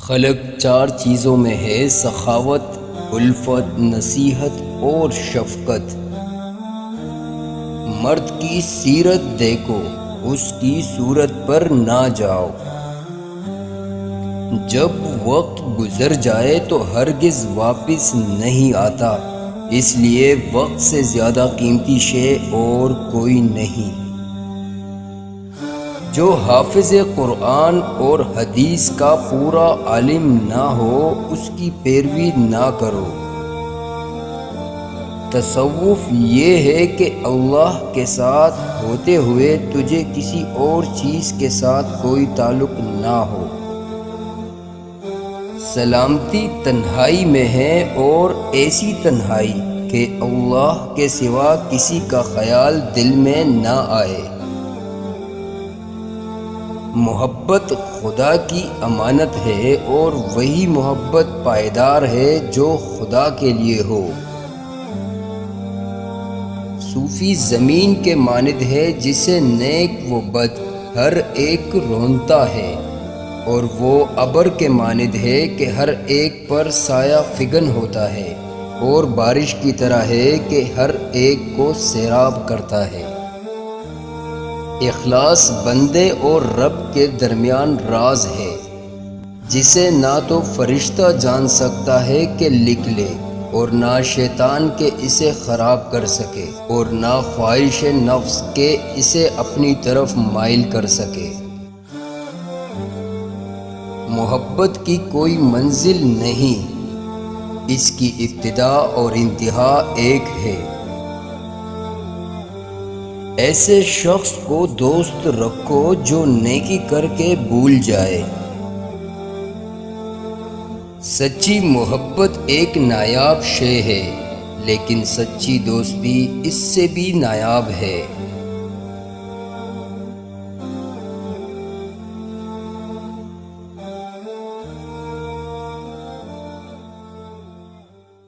خلق چار چیزوں میں ہے: سخاوت، الفت، نصیحت اور شفقت۔ مرد کی سیرت دیکھو، اس کی صورت پر نہ جاؤ۔ جب وقت گزر جائے تو ہرگز واپس نہیں آتا، اس لیے وقت سے زیادہ قیمتی شے اور کوئی نہیں۔ جو حافظ قرآن اور حدیث کا پورا عالم نہ ہو، اس کی پیروی نہ کرو۔ تصوف یہ ہے کہ اللہ کے ساتھ ہوتے ہوئے تجھے کسی اور چیز کے ساتھ کوئی تعلق نہ ہو۔ سلامتی تنہائی میں ہے، اور ایسی تنہائی کہ اللہ کے سوا کسی کا خیال دل میں نہ آئے۔ محبت خدا کی امانت ہے، اور وہی محبت پائیدار ہے جو خدا کے لیے ہو۔ صوفی زمین کے مانند ہے جسے نیک و بد ہر ایک رونتا ہے، اور وہ ابر کے مانند ہے کہ ہر ایک پر سایہ فگن ہوتا ہے، اور بارش کی طرح ہے کہ ہر ایک کو سیراب کرتا ہے۔ اخلاص بندے اور رب کے درمیان راز ہے، جسے نہ تو فرشتہ جان سکتا ہے کہ لکھ لے، اور نہ شیطان کہ اسے خراب کر سکے، اور نہ خواہش نفس کہ اسے اپنی طرف مائل کر سکے۔ محبت کی کوئی منزل نہیں، اس کی ابتدا اور انتہا ایک ہے۔ ایسے شخص کو دوست رکھو جو نیکی کر کے بھول جائے۔ سچی محبت ایک نایاب شے ہے، لیکن سچی دوستی اس سے بھی نایاب ہے۔